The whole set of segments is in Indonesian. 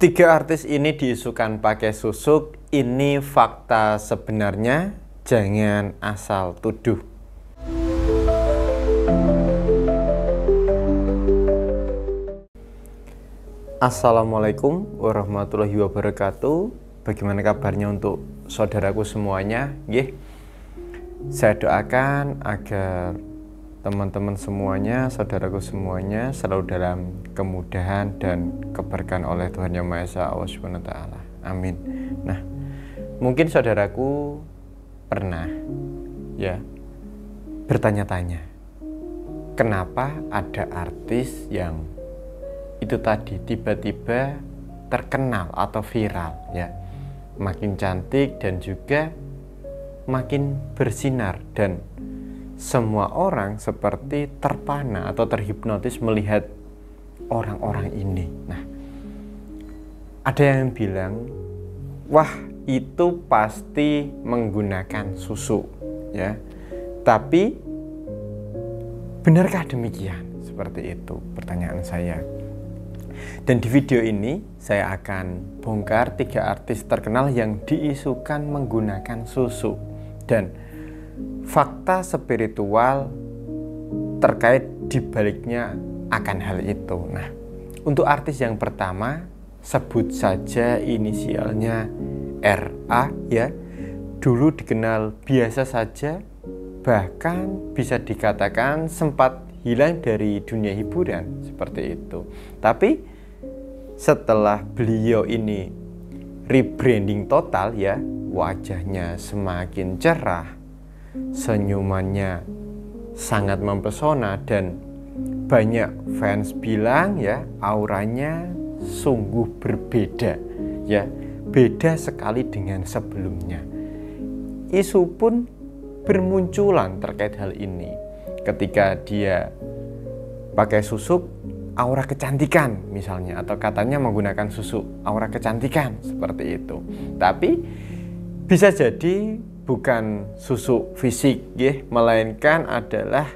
Tiga artis ini diisukan pakai susuk, ini fakta sebenarnya, jangan asal tuduh. Assalamualaikum warahmatullahi wabarakatuh. Bagaimana kabarnya untuk saudaraku semuanya? Saya doakan agar teman-teman semuanya, saudaraku semuanya selalu dalam kemudahan dan keberkahan oleh Tuhan Yang Maha Esa, Allah Subhanahu wa Ta'ala. Amin. Nah, mungkin saudaraku pernah bertanya-tanya, kenapa ada artis yang itu tadi tiba-tiba terkenal atau viral, makin cantik dan juga makin bersinar, dan semua orang seperti terpana atau terhipnotis melihat orang-orang ini. Nah, ada yang bilang, wah itu pasti menggunakan susu, Tapi benarkah demikian? Seperti itu pertanyaan saya. Dan di video ini saya akan bongkar 3 artis terkenal yang diisukan menggunakan susu dan fakta spiritual terkait dibaliknya akan hal itu. Nah, untuk artis yang pertama, sebut saja inisialnya RA, dulu dikenal biasa saja, bahkan bisa dikatakan sempat hilang dari dunia hiburan seperti itu. Tapi setelah beliau ini rebranding total, wajahnya semakin cerah, senyumannya sangat mempesona, dan banyak fans bilang auranya sungguh berbeda, beda sekali dengan sebelumnya. Isu pun bermunculan terkait hal ini ketika dia pakai susuk aura kecantikan misalnya, atau katanya menggunakan susuk aura kecantikan seperti itu. Tapi bisa jadi bukan susuk fisik, melainkan adalah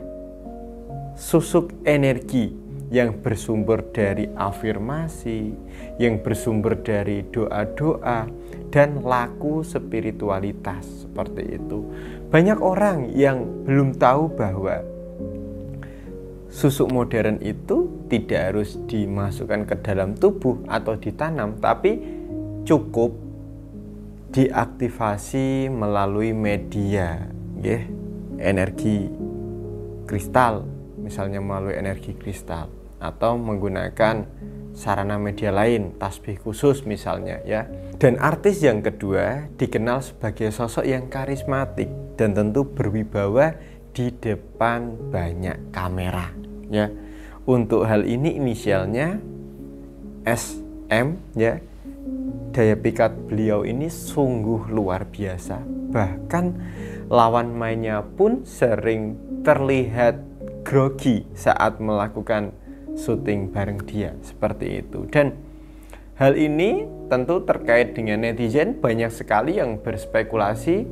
susuk energi yang bersumber dari afirmasi, yang bersumber dari doa-doa dan laku spiritualitas seperti itu. Banyak orang yang belum tahu bahwa susuk modern itu tidak harus dimasukkan ke dalam tubuh atau ditanam, tapi cukup diaktifasi melalui media, energi kristal, misalnya melalui energi kristal, atau menggunakan sarana media lain, tasbih khusus misalnya, Dan artis yang kedua dikenal sebagai sosok yang karismatik dan tentu berwibawa di depan banyak kamera, Untuk hal ini inisialnya SM, Daya pikat beliau ini sungguh luar biasa. Bahkan lawan mainnya pun sering terlihat grogi saat melakukan syuting bareng dia seperti itu. Dan hal ini tentu terkait dengan netizen, banyak sekali yang berspekulasi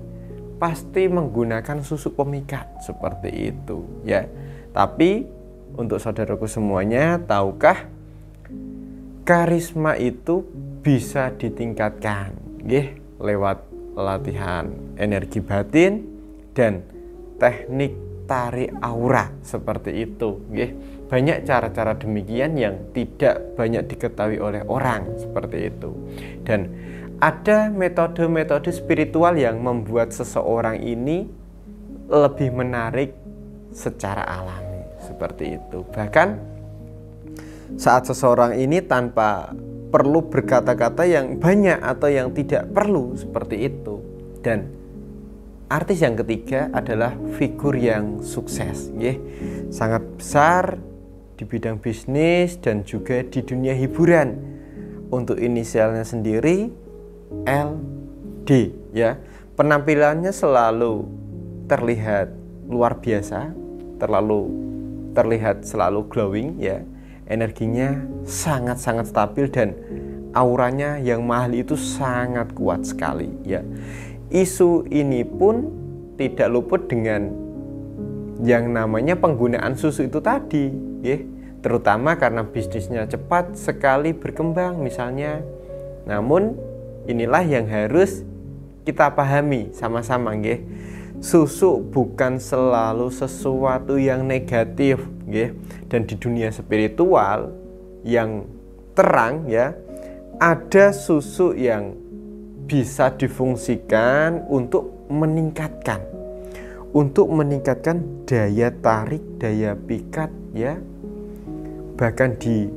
pasti menggunakan susuk pemikat seperti itu, Tapi untuk saudaraku semuanya, tahukah karisma itu bisa ditingkatkan lewat latihan energi batin dan teknik tarik aura seperti itu, Banyak cara-cara demikian yang tidak banyak diketahui oleh orang seperti itu. Dan ada metode-metode spiritual yang membuat seseorang ini lebih menarik secara alami seperti itu. Bahkan saat seseorang ini tanpa perlu berkata-kata yang banyak atau yang tidak perlu seperti itu. Dan artis yang ketiga adalah figur yang sukses, sangat besar di bidang bisnis dan juga di dunia hiburan. Untuk inisialnya sendiri LD, Penampilannya selalu terlihat luar biasa, terlihat selalu glowing, Energinya sangat-sangat stabil dan auranya yang mahal itu sangat kuat sekali, Isu ini pun tidak luput dengan yang namanya penggunaan susu itu tadi, terutama karena bisnisnya cepat sekali berkembang misalnya. Namun inilah yang harus kita pahami sama-sama nggih. Susu bukan selalu sesuatu yang negatif nggih. Dan di dunia spiritual yang terang ya, ada susu yang bisa difungsikan untuk meningkatkan daya tarik, daya pikat ya, bahkan di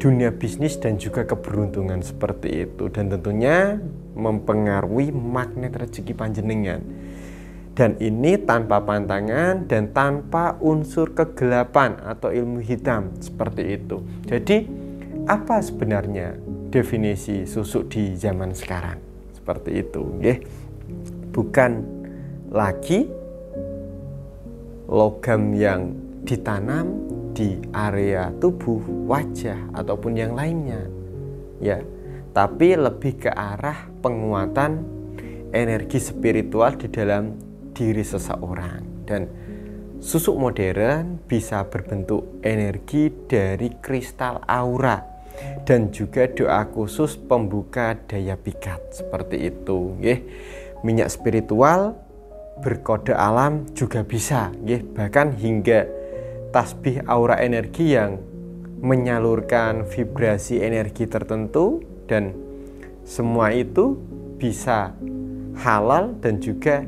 dunia bisnis dan juga keberuntungan seperti itu, dan tentunya mempengaruhi magnet rezeki panjenengan. Dan ini tanpa pantangan dan tanpa unsur kegelapan atau ilmu hitam seperti itu. Jadi apa sebenarnya definisi susu di zaman sekarang? Seperti itu, nggih. Bukan lagi logam yang ditanam di area tubuh, wajah ataupun yang lainnya, ya. Tapi lebih ke arah penguatan energi spiritual di dalam diri seseorang. Dan susu modern bisa berbentuk energi dari kristal aura dan juga doa khusus pembuka daya pikat seperti itu, nggih. Minyak spiritual berkode alam juga bisa, nggih. Bahkan hingga tasbih aura energi yang menyalurkan vibrasi energi tertentu, dan semua itu bisa halal dan juga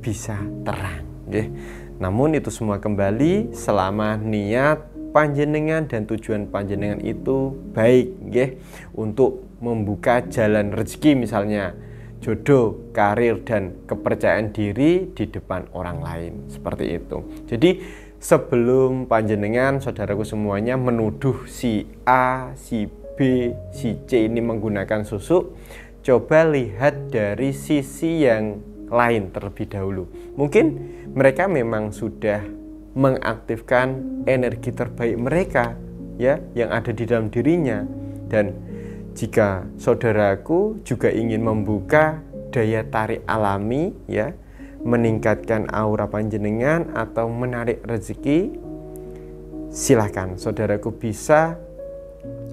bisa terang, nggih. Namun itu semua kembali selama niat panjenengan dan tujuan panjenengan itu baik, nggih, untuk membuka jalan rezeki misalnya jodoh, karir, dan kepercayaan diri di depan orang lain seperti itu. Jadi sebelum panjenengan saudaraku semuanya menuduh si A, si B, si C ini menggunakan susu, coba lihat dari sisi yang lain terlebih dahulu. Mungkin mereka memang sudah mengaktifkan energi terbaik mereka ya, yang ada di dalam dirinya. Dan jika saudaraku juga ingin membuka daya tarik alami ya, meningkatkan aura panjenengan atau menarik rezeki, silakan saudaraku bisa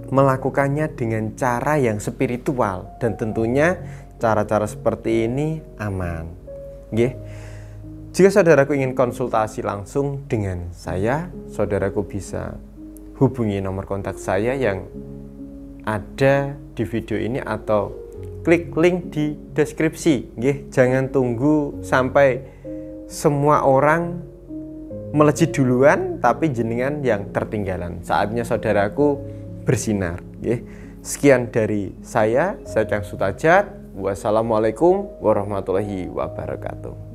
melakukannya dengan cara yang spiritual, dan tentunya cara-cara seperti ini aman, nggih. Jika saudaraku ingin konsultasi langsung dengan saya, saudaraku bisa hubungi nomor kontak saya yang ada di video ini atau klik link di deskripsi, nggih. Jangan tunggu sampai semua orang melejit duluan tapi jenengan yang tertinggalan. Saatnya saudaraku bersinar, nggih. Sekian dari saya Cang Sutajat. Wassalamualaikum warahmatullahi wabarakatuh.